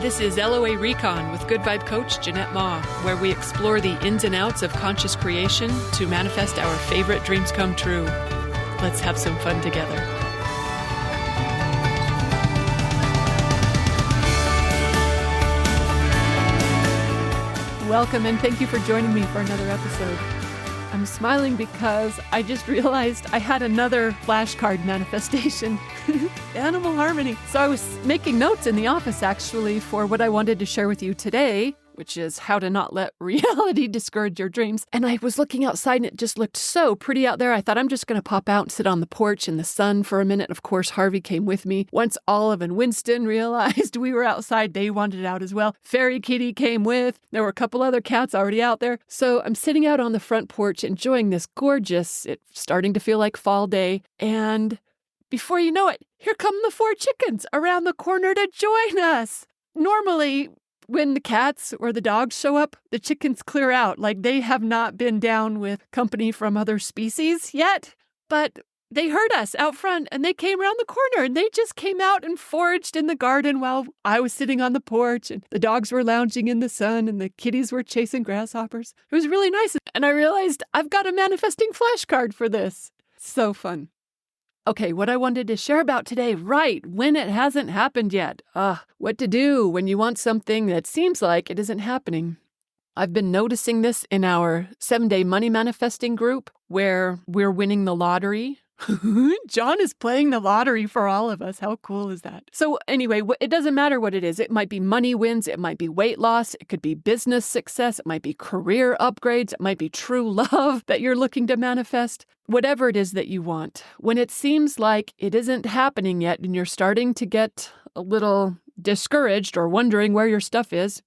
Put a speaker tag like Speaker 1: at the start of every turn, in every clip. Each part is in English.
Speaker 1: This is LOA Recon with Good Vibe Coach Jeanette Ma, where we explore the ins and outs of conscious creation to manifest our favorite dreams come true. Let's have some fun together. Welcome and thank you for joining me for another episode. I'm smiling because I just realized I had another flashcard manifestation. Animal harmony. So I was making notes in the office actually for what I wanted to share with you today, which is how to not let reality discourage your dreams. And I was looking outside and it just looked so pretty out there. I thought I'm just going to pop out and sit on the porch in the sun for a minute. Of course, Harvey came with me. Once Olive and Winston realized we were outside, they wanted out as well. Fairy Kitty came with. There were a couple other cats already out there. So I'm sitting out on the front porch enjoying this gorgeous, it's starting to feel like fall day. And before you know it, here come the 4 chickens around the corner to join us. Normally, when the cats or the dogs show up, the chickens clear out. Like they have not been down with company from other species yet. But they heard us out front and they came around the corner and they just came out and foraged in the garden while I was sitting on the porch and the dogs were lounging in the sun and the kitties were chasing grasshoppers. It was really nice. And I realized I've got a manifesting flashcard for this. So fun. Okay, what I wanted to share about today, right, when it hasn't happened yet. What to do when you want something that seems like it isn't happening. I've been noticing this in our 7-day money manifesting group where we're winning the lottery. John is playing the lottery for all of us. How cool is that? So anyway, it doesn't matter what it is. It might be money wins. It might be weight loss. It could be business success. It might be career upgrades. It might be true love that you're looking to manifest. Whatever it is that you want. When it seems like it isn't happening yet and you're starting to get a little discouraged or wondering where your stuff is,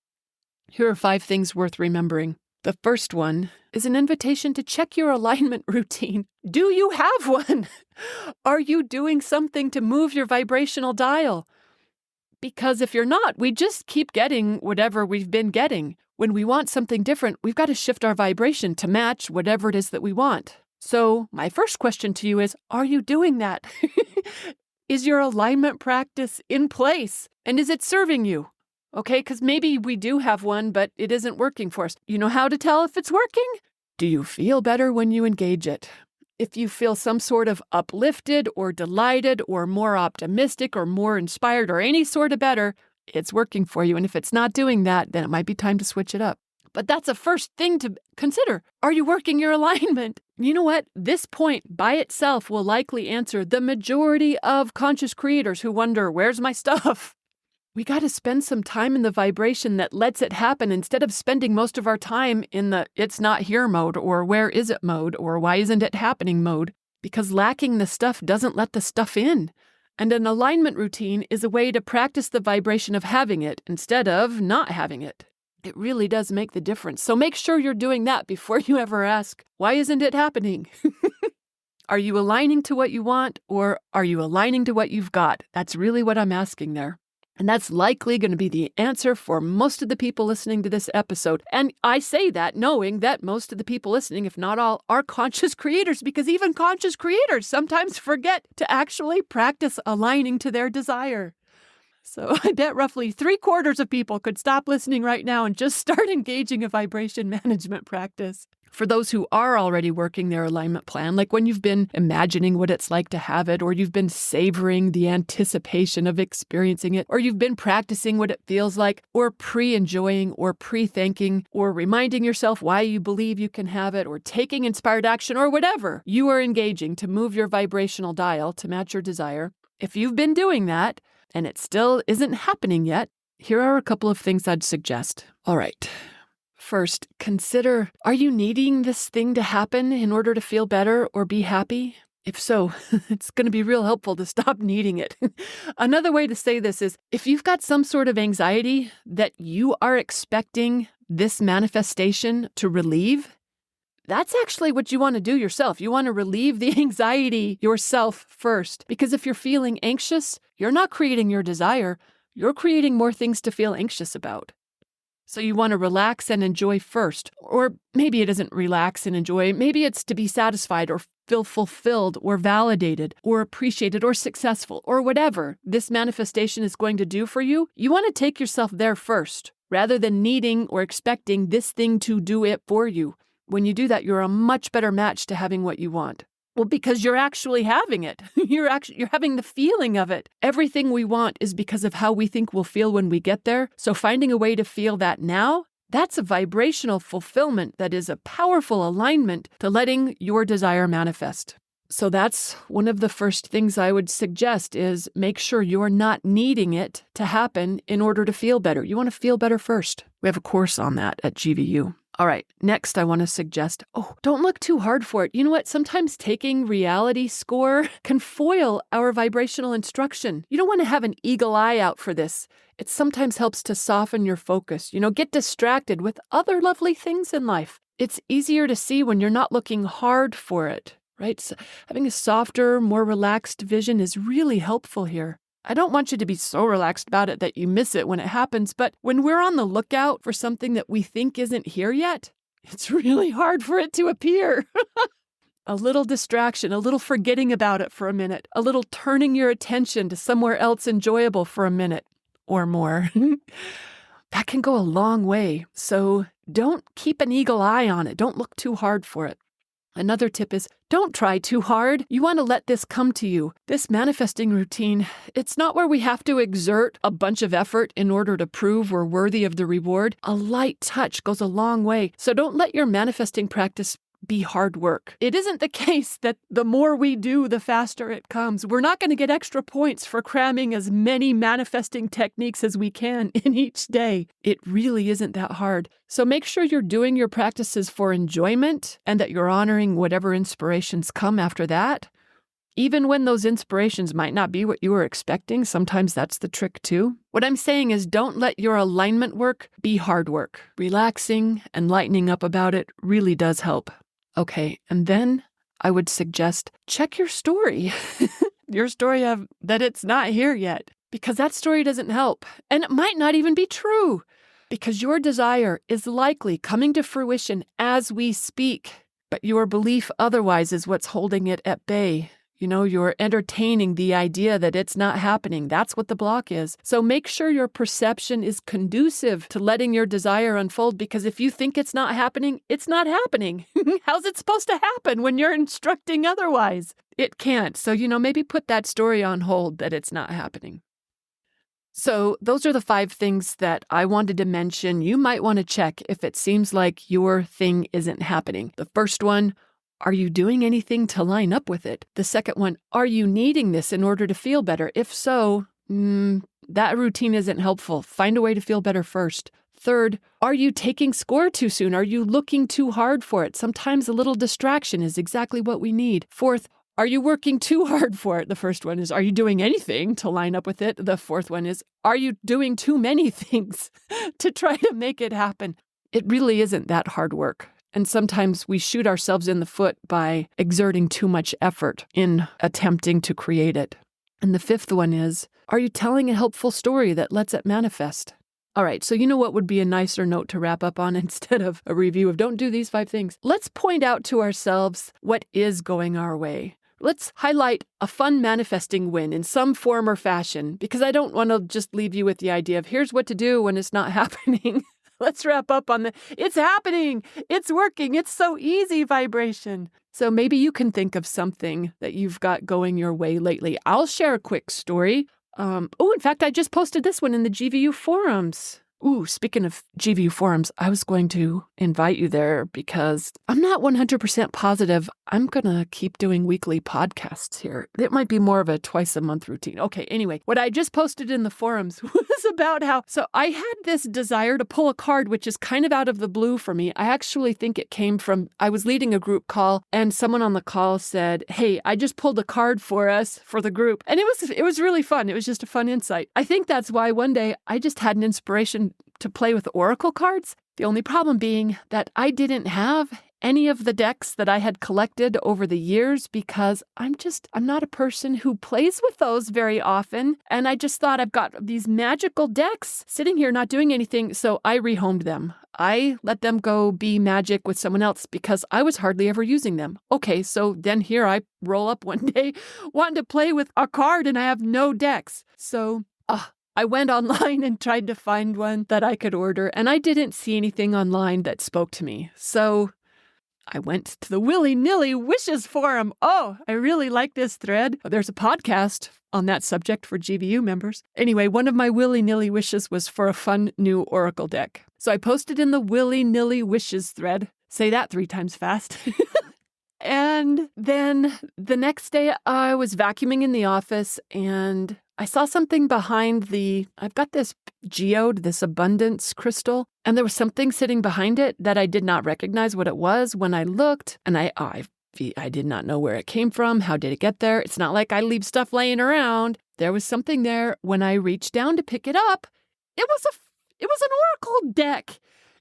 Speaker 1: here are 5 things worth remembering. The first one is an invitation to check your alignment routine. Do you have one? Are you doing something to move your vibrational dial? Because if you're not, we just keep getting whatever we've been getting. When we want something different, we've got to shift our vibration to match whatever it is that we want. So my first question to you is, are you doing that? Is your alignment practice in place? And is it serving you? Okay, because maybe we do have one, but it isn't working for us. You know how to tell if it's working? Do you feel better when you engage it? If you feel some sort of uplifted or delighted or more optimistic or more inspired or any sort of better, it's working for you. And if it's not doing that, then it might be time to switch it up. But that's a first thing to consider. Are you working your alignment? You know what? This point by itself will likely answer the majority of conscious creators who wonder, where's my stuff? We got to spend some time in the vibration that lets it happen instead of spending most of our time in the it's not here mode or where is it mode or why isn't it happening mode, because lacking the stuff doesn't let the stuff in. And an alignment routine is a way to practice the vibration of having it instead of not having it. It really does make the difference. So make sure you're doing that before you ever ask, why isn't it happening? Are you aligning to what you want or are you aligning to what you've got? That's really what I'm asking there. And that's likely going to be the answer for most of the people listening to this episode. And I say that knowing that most of the people listening, if not all, are conscious creators, because even conscious creators sometimes forget to actually practice aligning to their desire. So I bet roughly 3/4 of people could stop listening right now and just start engaging a vibration management practice. For those who are already working their alignment plan, like when you've been imagining what it's like to have it, or you've been savoring the anticipation of experiencing it, or you've been practicing what it feels like, or pre-enjoying, or pre-thanking, or reminding yourself why you believe you can have it, or taking inspired action, or whatever you are engaging to move your vibrational dial to match your desire. If you've been doing that, and it still isn't happening yet, here are a couple of things I'd suggest. All right. First, consider, are you needing this thing to happen in order to feel better or be happy? If so, it's going to be real helpful to stop needing it. Another way to say this is, if you've got some sort of anxiety that you are expecting this manifestation to relieve, that's actually what you want to do yourself. You want to relieve the anxiety yourself first. Because if you're feeling anxious, you're not creating your desire. You're creating more things to feel anxious about. So you want to relax and enjoy first. Or maybe it isn't relax and enjoy. Maybe it's to be satisfied or feel fulfilled or validated or appreciated or successful or whatever this manifestation is going to do for you. You want to take yourself there first rather than needing or expecting this thing to do it for you. When you do that, you're a much better match to having what you want. Well, because you're actually having it. You're having the feeling of it. Everything we want is because of how we think we'll feel when we get there. So finding a way to feel that now, that's a vibrational fulfillment that is a powerful alignment to letting your desire manifest. So that's one of the first things I would suggest is make sure you're not needing it to happen in order to feel better. You want to feel better first. We have a course on that at GVU. All right, next I want to suggest, don't look too hard for it. You know what? Sometimes taking reality score can foil our vibrational instruction. You don't want to have an eagle eye out for this. It sometimes helps to soften your focus. Get distracted with other lovely things in life. It's easier to see when you're not looking hard for it, right? So having a softer, more relaxed vision is really helpful here. I don't want you to be so relaxed about it that you miss it when it happens, but when we're on the lookout for something that we think isn't here yet, it's really hard for it to appear. A little distraction, a little forgetting about it for a minute, a little turning your attention to somewhere else enjoyable for a minute or more. That can go a long way. So don't keep an eagle eye on it. Don't look too hard for it. Another tip is don't try too hard. You want to let this come to you. This manifesting routine, it's not where we have to exert a bunch of effort in order to prove we're worthy of the reward. A light touch goes a long way. So don't let your manifesting practice be hard work. It isn't the case that the more we do, the faster it comes. We're not going to get extra points for cramming as many manifesting techniques as we can in each day. It really isn't that hard. So make sure you're doing your practices for enjoyment and that you're honoring whatever inspirations come after that. Even when those inspirations might not be what you were expecting, sometimes that's the trick too. What I'm saying is don't let your alignment work be hard work. Relaxing and lightening up about it really does help. Okay, and then I would suggest check your story. Your story of that it's not here yet, because that story doesn't help. And it might not even be true, because your desire is likely coming to fruition as we speak, but your belief otherwise is what's holding it at bay. You're entertaining the idea that it's not happening. That's what the block is. So make sure your perception is conducive to letting your desire unfold, because if you think it's not happening, it's not happening. How's it supposed to happen when you're instructing otherwise? It can't. So, maybe put that story on hold that it's not happening. So those are the 5 things that I wanted to mention. You might want to check if it seems like your thing isn't happening. The first one, are you doing anything to line up with it? The second one, are you needing this in order to feel better? If so, that routine isn't helpful. Find a way to feel better first. Third, are you taking score too soon? Are you looking too hard for it? Sometimes a little distraction is exactly what we need. Fourth, are you working too hard for it? The first one is, are you doing anything to line up with it? The fourth one is, are you doing too many things to try to make it happen? It really isn't that hard work. And sometimes we shoot ourselves in the foot by exerting too much effort in attempting to create it. And the fifth one is, are you telling a helpful story that lets it manifest? All right, so you know what would be a nicer note to wrap up on instead of a review of don't do these 5 things? Let's point out to ourselves what is going our way. Let's highlight a fun manifesting win in some form or fashion, because I don't want to just leave you with the idea of here's what to do when it's not happening. Let's wrap up on the it's happening, it's working, it's so easy vibration. So maybe you can think of something that you've got going your way lately. I'll share a quick story. In fact, I just posted this one in the GVU forums. Speaking of GVU forums, I was going to invite you there because I'm not 100% positive I'm going to keep doing weekly podcasts here. It might be more of a twice-a-month routine. Okay, anyway, what I just posted in the forums was about so I had this desire to pull a card, which is kind of out of the blue for me. I actually think it came from, I was leading a group call, and someone on the call said, hey, I just pulled a card for us, for the group. And it was really fun. It was just a fun insight. I think that's why one day I just had an inspiration to play with oracle cards. The only problem being that I didn't have any of the decks that I had collected over the years because I'm not a person who plays with those very often. And I just thought I've got these magical decks sitting here not doing anything. So I rehomed them. I let them go be magic with someone else because I was hardly ever using them. Okay, so then here I roll up one day wanting to play with a card and I have no decks. So I went online and tried to find one that I could order, and I didn't see anything online that spoke to me. So I went to the Willy-Nilly Wishes forum. Oh, I really like this thread. There's a podcast on that subject for GVU members. Anyway, one of my Willy-Nilly wishes was for a fun new Oracle deck. So I posted in the Willy-Nilly Wishes thread. Say that 3 times fast. And then the next day I was vacuuming in the office and I saw something behind I've got this geode, this abundance crystal, and there was something sitting behind it that I did not recognize what it was when I looked, and I did not know where it came from. How did it get there? It's not like I leave stuff laying around. There was something there. When I reached down to pick it up, it was an Oracle deck.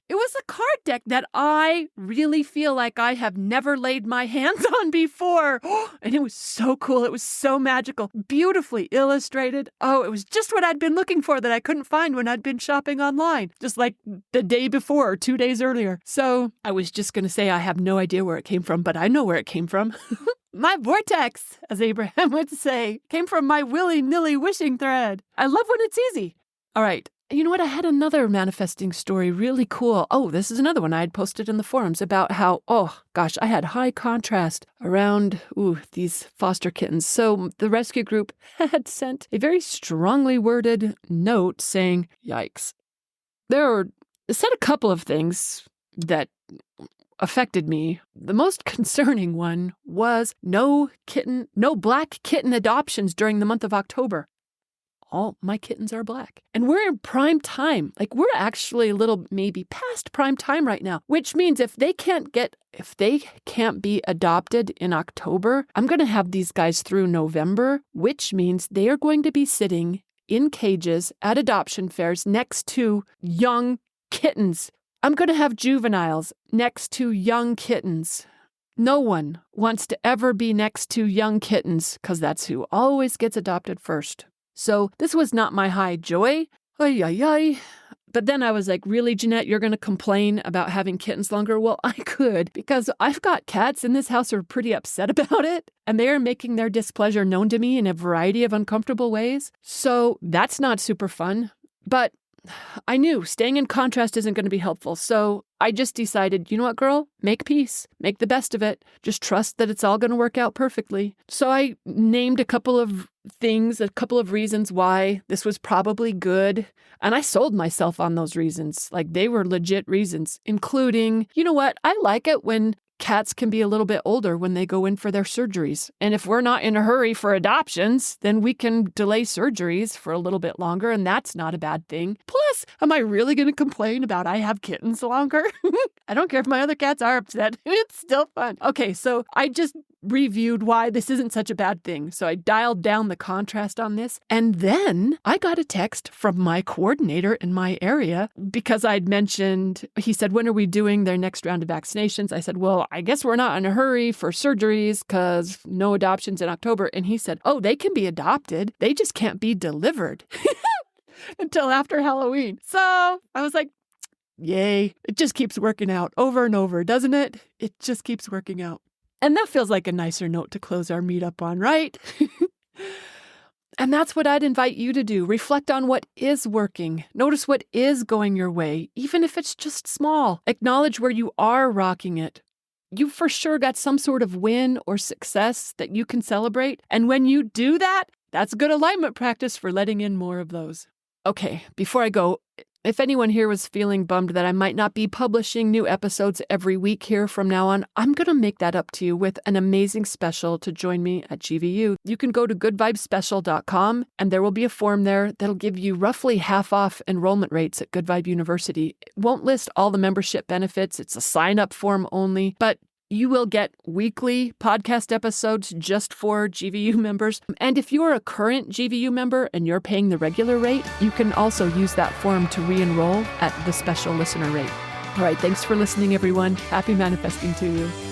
Speaker 1: It was a card deck that I really feel like I have never laid my hands on before. And it was so cool. It was so magical, beautifully illustrated. Oh, it was just what I'd been looking for that I couldn't find when I'd been shopping online, just like the day before or 2 days earlier. So I was just going to say I have no idea where it came from, but I know where it came from. My vortex, as Abraham would say, came from my willy-nilly wishing thread. I love when it's easy. All right. You know what? I had another manifesting story, really cool. Oh, this is another one I had posted in the forums about how, I had high contrast around, these foster kittens. So the rescue group had sent a very strongly worded note saying, yikes. It said a couple of things that affected me. The most concerning one was no black kitten adoptions during the month of October. All my kittens are black. And we're in prime time. Like, we're actually a little maybe past prime time right now, which means if they can't be adopted in October, I'm going to have these guys through November, which means they are going to be sitting in cages at adoption fairs next to young kittens. I'm going to have juveniles next to young kittens. No one wants to ever be next to young kittens because that's who always gets adopted first. So this was not my high joy. But then I was like, really, Jeanette, you're going to complain about having kittens longer? Well, I could, because I've got cats in this house who are pretty upset about it, and they are making their displeasure known to me in a variety of uncomfortable ways. So that's not super fun. But I knew staying in contrast isn't going to be helpful. So I just decided, you know what, girl? Make peace. Make the best of it. Just trust that it's all going to work out perfectly. So I named a couple of reasons why this was probably good. And I sold myself on those reasons. Like, they were legit reasons, including, you know what? I like it when cats can be a little bit older when they go in for their surgeries. And if we're not in a hurry for adoptions, then we can delay surgeries for a little bit longer, and that's not a bad thing. Plus, am I really going to complain about I have kittens longer? I don't care if my other cats are upset. It's still fun. Okay, so I just reviewed why this isn't such a bad thing. So I dialed down the contrast on this. And then I got a text from my coordinator in my area because I'd mentioned, he said, when are we doing their next round of vaccinations? I said, well, I guess we're not in a hurry for surgeries because no adoptions in October. And he said, oh, they can be adopted. They just can't be delivered until after Halloween. So I was like, yay. It just keeps working out over and over, doesn't it? It just keeps working out. And that feels like a nicer note to close our meetup on, right? And that's what I'd invite you to do. Reflect on what is working. Notice what is going your way, even if it's just small. Acknowledge where you are rocking it. You for sure got some sort of win or success that you can celebrate. And when you do that, that's good alignment practice for letting in more of those. Okay, before I go, if anyone here was feeling bummed that I might not be publishing new episodes every week here from now on, I'm going to make that up to you with an amazing special to join me at GVU. You can go to goodvibespecial.com and there will be a form there that'll give you roughly half off enrollment rates at Good Vibe University. It won't list all the membership benefits. It's a sign-up form only, but you will get weekly podcast episodes just for GVU members. And if you're a current GVU member and you're paying the regular rate, you can also use that form to re-enroll at the special listener rate. All right, thanks for listening, everyone. Happy manifesting to you.